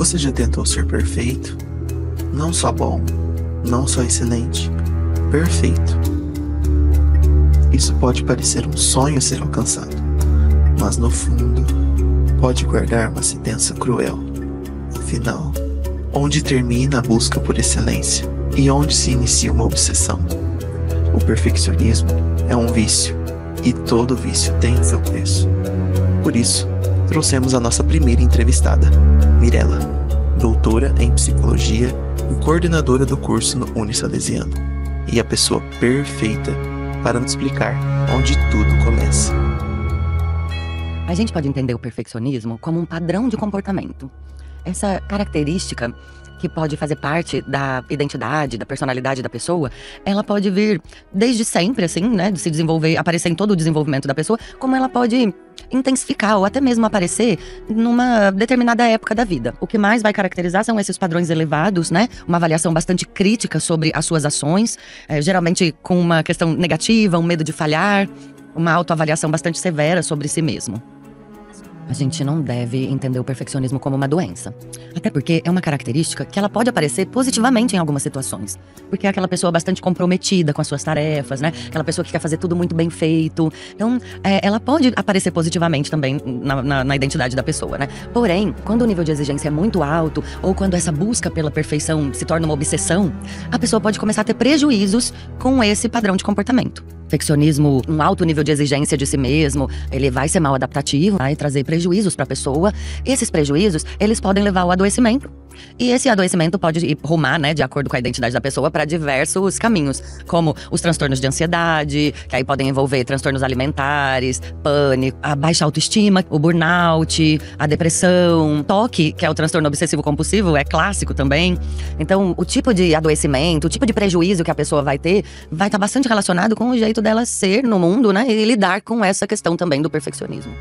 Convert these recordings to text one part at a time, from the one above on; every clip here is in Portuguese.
Você já tentou ser perfeito? Não só bom, não só excelente, perfeito. Isso pode parecer um sonho a ser alcançado, mas no fundo, pode guardar uma sentença cruel. Afinal, onde termina a busca por excelência e onde se inicia uma obsessão? O perfeccionismo é um vício, e todo vício tem seu preço. Por isso, trouxemos a nossa primeira entrevistada, Mirella, doutora em psicologia e coordenadora do curso no Unisalesiano, e a pessoa perfeita para nos explicar onde tudo começa. A gente pode entender o perfeccionismo como um padrão de comportamento. Essa característica, que pode fazer parte da identidade, da personalidade da pessoa, ela pode vir desde sempre, assim, né, de se desenvolver, aparecer em todo o desenvolvimento da pessoa, como ela pode intensificar ou até mesmo aparecer numa determinada época da vida. O que mais vai caracterizar são esses padrões elevados, né, uma avaliação bastante crítica sobre as suas ações, geralmente com uma questão negativa, um medo de falhar, uma autoavaliação bastante severa sobre si mesmo. A gente não deve entender o perfeccionismo como uma doença. Até porque é uma característica que ela pode aparecer positivamente em algumas situações. Porque é aquela pessoa bastante comprometida com as suas tarefas, né? Aquela pessoa que quer fazer tudo muito bem feito. Então, ela pode aparecer positivamente também na identidade da pessoa, né? Porém, quando o nível de exigência é muito alto, ou quando essa busca pela perfeição se torna uma obsessão, a pessoa pode começar a ter prejuízos com esse padrão de comportamento. Perfeccionismo, um alto nível de exigência de si mesmo, ele vai ser mal adaptativo, vai trazer prejuízos para a pessoa. Esses prejuízos, eles podem levar ao adoecimento. E esse adoecimento pode ir rumar, né, de acordo com a identidade da pessoa, para diversos caminhos, como os transtornos de ansiedade, que aí podem envolver transtornos alimentares, pânico, a baixa autoestima, o burnout, a depressão, TOC, que é o transtorno obsessivo-compulsivo, é clássico também. Então, o tipo de adoecimento, o tipo de prejuízo que a pessoa vai ter, vai estar bastante relacionado com o jeito dela ser no mundo, né, e lidar com essa questão também do perfeccionismo.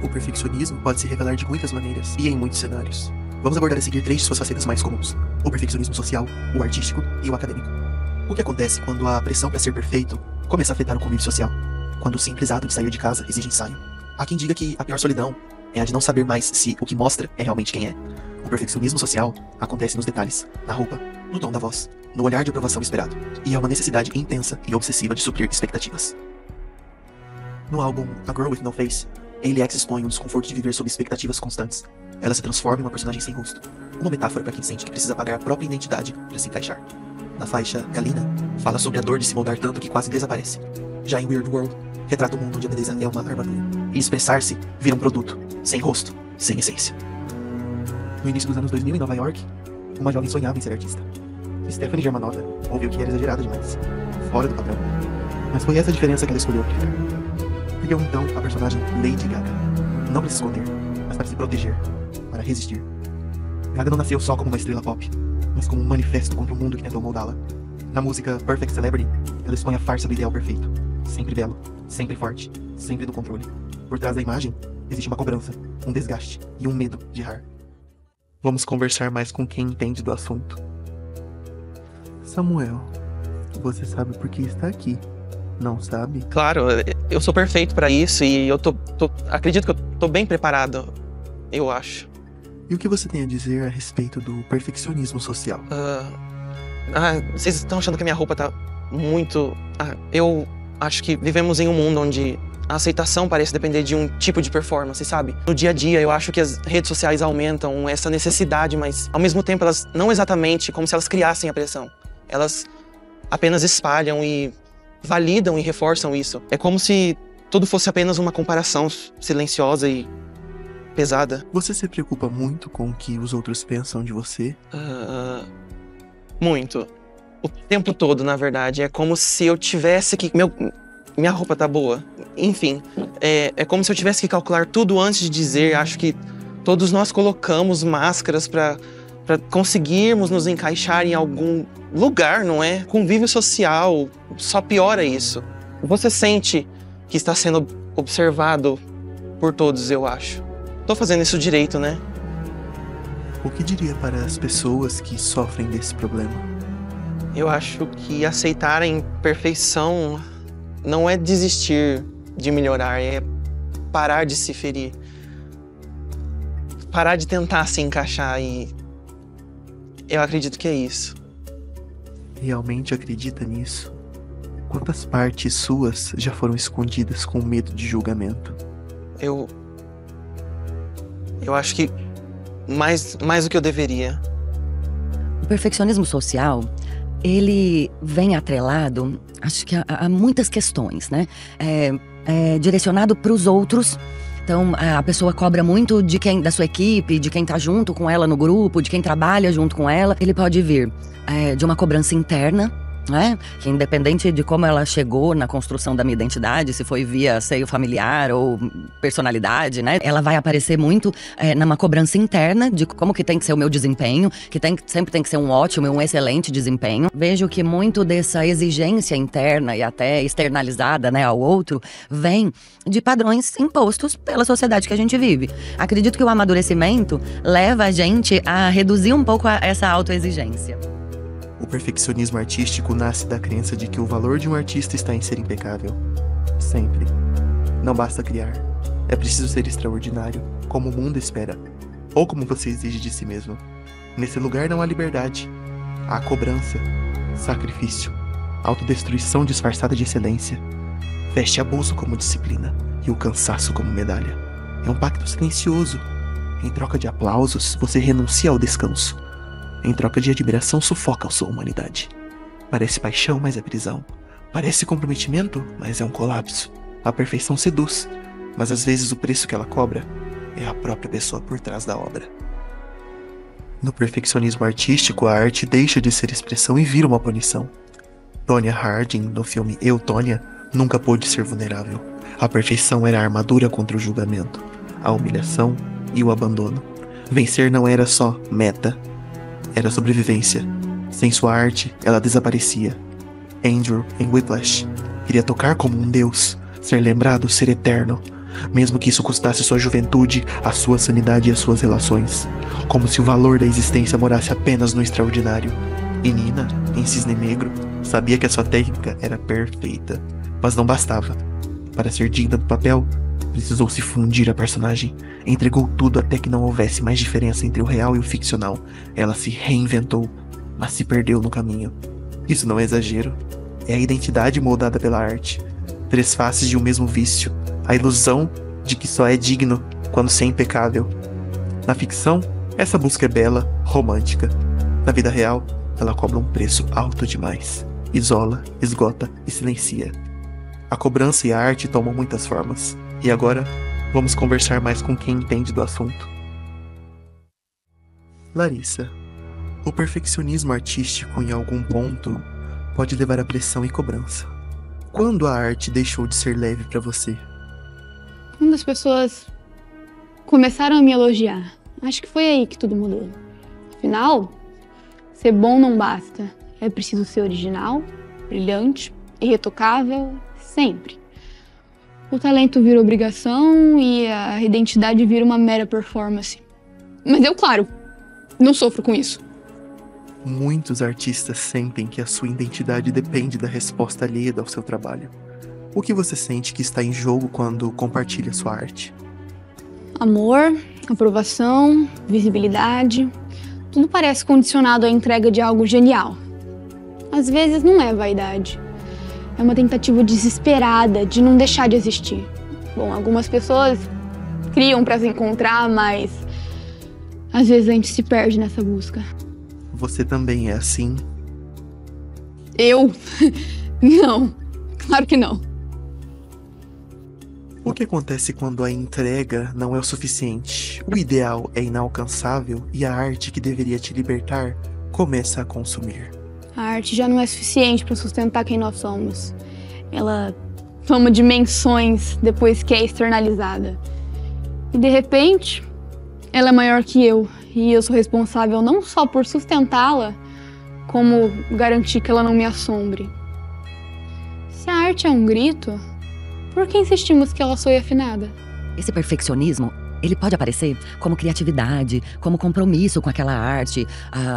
O perfeccionismo pode se revelar de muitas maneiras e em muitos cenários. Vamos abordar a seguir 3 de suas facetas mais comuns: o perfeccionismo social, o artístico e o acadêmico. O que acontece quando a pressão para ser perfeito começa a afetar o convívio social? Quando o simples ato de sair de casa exige ensaio? Há quem diga que a pior solidão é a de não saber mais se o que mostra é realmente quem é. O perfeccionismo social acontece nos detalhes, na roupa, no tom da voz, no olhar de aprovação esperado, e é uma necessidade intensa e obsessiva de suprir expectativas. No álbum A Girl With No Face, Hayley X expõe o desconforto de viver sob expectativas constantes. Ela se transforma em uma personagem sem rosto, uma metáfora para quem sente que precisa apagar a própria identidade para se encaixar. Na faixa Galina, fala sobre a dor de se moldar tanto que quase desaparece. Já em Weird World, retrata um mundo onde a beleza é uma armadura, e expressar-se vira um produto, sem rosto, sem essência. No início dos anos 2000, em Nova York, uma jovem sonhava em ser artista. Stephanie Germanotta ouviu que era exagerada demais, fora do padrão. Mas foi essa a diferença que ela escolheu aplicar. Criou então a personagem Lady Gaga, não para se esconder, mas para se proteger, para resistir. Gaga não nasceu só como uma estrela pop, mas como um manifesto contra o mundo que tentou moldá-la. Na música Perfect Celebrity, ela expõe a farsa do ideal perfeito, sempre belo, sempre forte, sempre no controle. Por trás da imagem, existe uma cobrança, um desgaste e um medo de errar. Vamos conversar mais com quem entende do assunto. Samuel, você sabe por que está aqui, não sabe? Claro, eu sou perfeito pra isso e eu acredito que eu tô bem preparado, eu acho. E o que você tem a dizer a respeito do perfeccionismo social? Vocês estão achando que a minha roupa tá muito... eu acho que vivemos em um mundo onde a aceitação parece depender de um tipo de performance, sabe? No dia a dia, eu acho que as redes sociais aumentam essa necessidade, mas ao mesmo tempo elas não exatamente como se elas criassem a pressão. Elas apenas espalham e validam e reforçam isso. É como se tudo fosse apenas uma comparação silenciosa e pesada. Você se preocupa muito com o que os outros pensam de você? Muito. O tempo todo, na verdade. É como se eu tivesse que... Minha roupa tá boa. Enfim, é como se eu tivesse que calcular tudo antes de dizer. Acho que todos nós colocamos máscaras pra conseguirmos nos encaixar em algum lugar, não é? Convívio social só piora isso. Você sente que está sendo observado por todos, eu acho. Tô fazendo isso direito, né? O que diria para as pessoas que sofrem desse problema? Eu acho que aceitar a imperfeição não é desistir de melhorar, é parar de se ferir. parar de tentar se encaixar e eu acredito que é isso. Realmente acredita nisso? Quantas partes suas já foram escondidas com medo de julgamento? Eu acho que mais do que eu deveria. O perfeccionismo social, ele vem atrelado, acho que a muitas questões, né? É direcionado para os outros. Então, a pessoa cobra muito da sua equipe, de quem tá junto com ela no grupo, de quem trabalha junto com ela. Ele pode vir de uma cobrança interna, né? Que independente de como ela chegou na construção da minha identidade, se foi via seio familiar ou personalidade, né? Ela vai aparecer muito numa cobrança interna de como que tem que ser o meu desempenho, que sempre tem que ser um ótimo e um excelente desempenho. Vejo que muito dessa exigência interna e até externalizada, né, ao outro, vem de padrões impostos pela sociedade que a gente vive. Acredito que o amadurecimento leva a gente a reduzir um pouco essa autoexigência. O perfeccionismo artístico nasce da crença de que o valor de um artista está em ser impecável. Sempre. Não basta criar. É preciso ser extraordinário, como o mundo espera, ou como você exige de si mesmo. Nesse lugar não há liberdade. Há cobrança, sacrifício, autodestruição disfarçada de excelência. Veste abuso como disciplina e o cansaço como medalha. É um pacto silencioso. Em troca de aplausos, você renuncia ao descanso. Em troca de admiração, sufoca a sua humanidade. Parece paixão, mas é prisão. Parece comprometimento, mas é um colapso. A perfeição seduz, mas às vezes o preço que ela cobra é a própria pessoa por trás da obra. No perfeccionismo artístico, a arte deixa de ser expressão e vira uma punição. Tonya Harding, no filme Eu, Tonya, nunca pôde ser vulnerável. A perfeição era a armadura contra o julgamento, a humilhação e o abandono. Vencer não era só meta, era sobrevivência. Sem sua arte, ela desaparecia. Andrew, em Whiplash, queria tocar como um deus, ser lembrado, ser eterno, mesmo que isso custasse sua juventude, a sua sanidade e as suas relações, como se o valor da existência morasse apenas no extraordinário. E Nina, em Cisne Negro, sabia que a sua técnica era perfeita, mas não bastava. Para ser digna do papel, precisou se fundir a personagem. Entregou tudo até que não houvesse mais diferença entre o real e o ficcional. Ela se reinventou, mas se perdeu no caminho. Isso não é exagero. É a identidade moldada pela arte. 3 faces de um mesmo vício. A ilusão de que só é digno quando se é impecável. Na ficção, essa busca é bela, romântica. Na vida real, ela cobra um preço alto demais. Isola, esgota e silencia. A cobrança e a arte tomam muitas formas. E agora, vamos conversar mais com quem entende do assunto. Larissa, o perfeccionismo artístico em algum ponto pode levar a pressão e cobrança. Quando a arte deixou de ser leve para você? Quando as pessoas começaram a me elogiar, acho que foi aí que tudo mudou. Afinal, ser bom não basta. É preciso ser original, brilhante, irretocável, sempre. O talento vira obrigação e a identidade vira uma mera performance. Mas eu, claro, não sofro com isso. Muitos artistas sentem que a sua identidade depende da resposta alheia ao seu trabalho. O que você sente que está em jogo quando compartilha sua arte? Amor, aprovação, visibilidade, tudo parece condicionado à entrega de algo genial. Às vezes não é vaidade. É uma tentativa desesperada de não deixar de existir. Bom, algumas pessoas criam para se encontrar, mas às vezes a gente se perde nessa busca. Você também é assim? Eu? Não, claro que não. O que acontece quando a entrega não é o suficiente? O ideal é inalcançável e a arte que deveria te libertar começa a consumir. A arte já não é suficiente para sustentar quem nós somos. Ela toma dimensões depois que é externalizada. E de repente, ela é maior que eu. E eu sou responsável não só por sustentá-la, como garantir que ela não me assombre. Se a arte é um grito, por que insistimos que ela soe afinada? Esse perfeccionismo, ele pode aparecer como criatividade, como compromisso com aquela arte.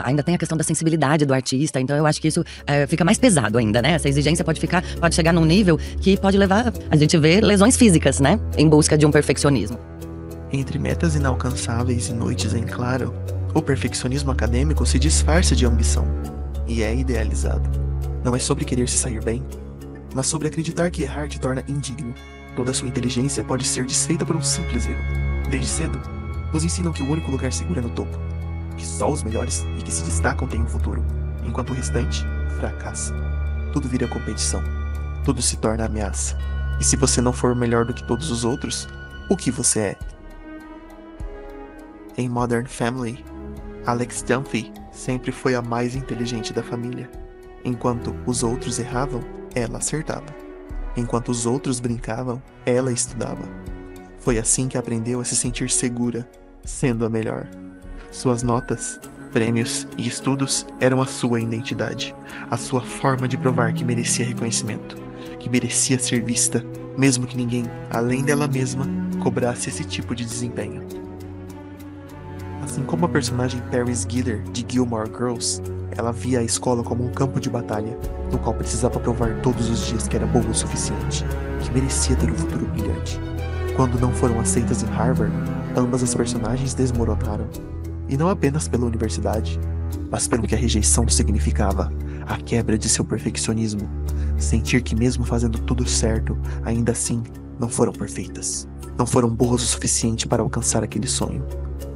Ainda tem a questão da sensibilidade do artista, então eu acho que isso fica mais pesado ainda, né? Essa exigência pode chegar num nível que pode levar a gente ver lesões físicas, né? Em busca de um perfeccionismo. Entre metas inalcançáveis e noites em claro, o perfeccionismo acadêmico se disfarça de ambição e é idealizado. Não é sobre querer se sair bem, mas sobre acreditar que errar te torna indigno. Toda sua inteligência pode ser desfeita por um simples erro. Desde cedo, nos ensinam que o único lugar seguro é no topo, que só os melhores e que se destacam têm um futuro, enquanto o restante fracassa. Tudo vira competição, tudo se torna ameaça. E se você não for melhor do que todos os outros, o que você é? Em Modern Family, Alex Dunphy sempre foi a mais inteligente da família. Enquanto os outros erravam, ela acertava. Enquanto os outros brincavam, ela estudava. Foi assim que aprendeu a se sentir segura, sendo a melhor. Suas notas, prêmios e estudos eram a sua identidade, a sua forma de provar que merecia reconhecimento, que merecia ser vista, mesmo que ninguém, além dela mesma, cobrasse esse tipo de desempenho. Assim como a personagem Paris Gitter de Gilmore Girls, ela via a escola como um campo de batalha, no qual precisava provar todos os dias que era boa o suficiente, que merecia ter um futuro brilhante. Quando não foram aceitas em Harvard, ambas as personagens desmoronaram. E não apenas pela universidade, mas pelo que a rejeição significava, a quebra de seu perfeccionismo. Sentir que mesmo fazendo tudo certo, ainda assim, não foram perfeitas. Não foram boas o suficiente para alcançar aquele sonho.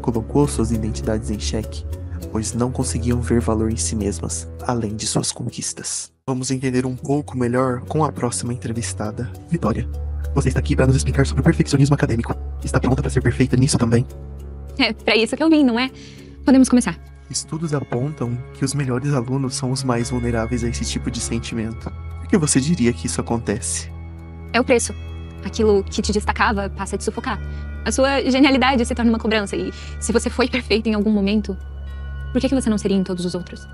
Colocou suas identidades em xeque, pois não conseguiam ver valor em si mesmas, além de suas conquistas. Vamos entender um pouco melhor com a próxima entrevistada, Vitória. Você está aqui para nos explicar sobre o perfeccionismo acadêmico. Está pronta para ser perfeita nisso também? É pra isso que eu vim, não é? Podemos começar. Estudos apontam que os melhores alunos são os mais vulneráveis a esse tipo de sentimento. Por que você diria que isso acontece? É o preço. Aquilo que te destacava passa a te sufocar. A sua genialidade se torna uma cobrança. E se você foi perfeito em algum momento, por que você não seria em todos os outros?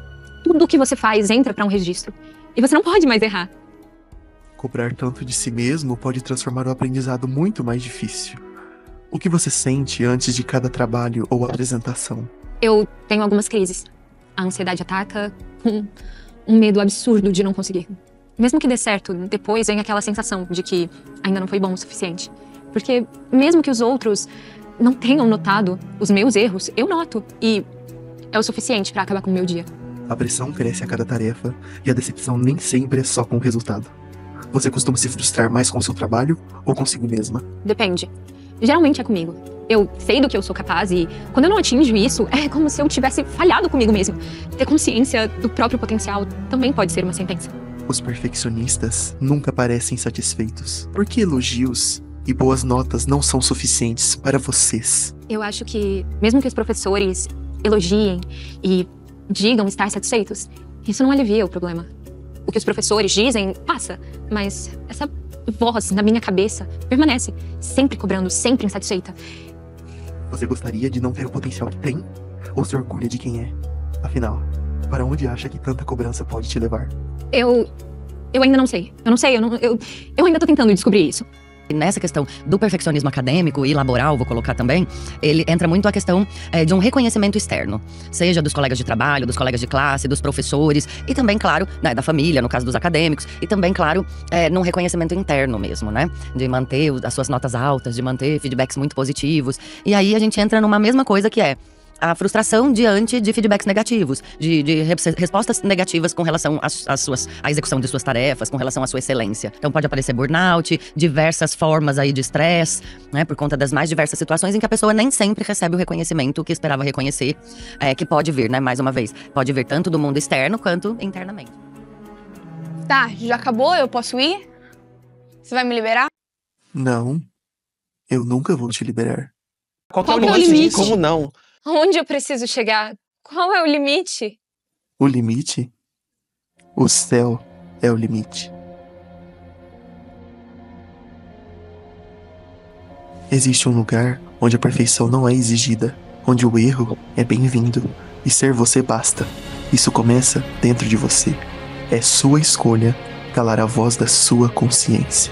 Tudo o que você faz entra pra um registro. E você não pode mais errar. Cobrar tanto de si mesmo pode transformar o aprendizado muito mais difícil. O que você sente antes de cada trabalho ou apresentação? Eu tenho algumas crises. A ansiedade ataca com um medo absurdo de não conseguir. Mesmo que dê certo, depois vem aquela sensação de que ainda não foi bom o suficiente. Porque mesmo que os outros não tenham notado os meus erros, eu noto. E é o suficiente pra acabar com o meu dia. A pressão cresce a cada tarefa e a decepção nem sempre é só com o resultado. Você costuma se frustrar mais com o seu trabalho ou consigo mesma? Depende. Geralmente é comigo. Eu sei do que eu sou capaz e quando eu não atinjo isso, é como se eu tivesse falhado comigo mesmo. Ter consciência do próprio potencial também pode ser uma sentença. Os perfeccionistas nunca parecem satisfeitos. Por que elogios e boas notas não são suficientes para vocês? Eu acho que, mesmo que os professores elogiem e digam estar satisfeitos, isso não alivia o problema. O que os professores dizem passa, mas essa voz na minha cabeça permanece, sempre cobrando, sempre insatisfeita. Você gostaria de não ter o potencial que tem? Ou se orgulha de quem é? Afinal, para onde acha que tanta cobrança pode te levar? Eu ainda não sei. Eu ainda tô tentando descobrir isso. E nessa questão do perfeccionismo acadêmico e laboral, vou colocar também, ele entra muito a questão de um reconhecimento externo. Seja dos colegas de trabalho, dos colegas de classe, dos professores e também, claro, né, da família, no caso dos acadêmicos. E também, claro, num reconhecimento interno mesmo, né? De manter as suas notas altas, de manter feedbacks muito positivos. E aí a gente entra numa mesma coisa que é a frustração diante de feedbacks negativos, de respostas negativas com relação à execução de suas tarefas, com relação à sua excelência. Então pode aparecer burnout, diversas formas aí de estresse, né, por conta das mais diversas situações em que a pessoa nem sempre recebe o reconhecimento que esperava reconhecer, que pode vir, né, mais uma vez, pode vir tanto do mundo externo quanto internamente. Tá, já acabou? Eu posso ir? Você vai me liberar? Não, eu nunca vou te liberar. Qual que é o Qual que é o limite? limite? Como não? Onde eu preciso chegar? Qual é o limite? O limite? O céu é o limite. Existe um lugar onde a perfeição não é exigida, onde o erro é bem-vindo e ser você basta. Isso começa dentro de você. É sua escolha calar a voz da sua consciência.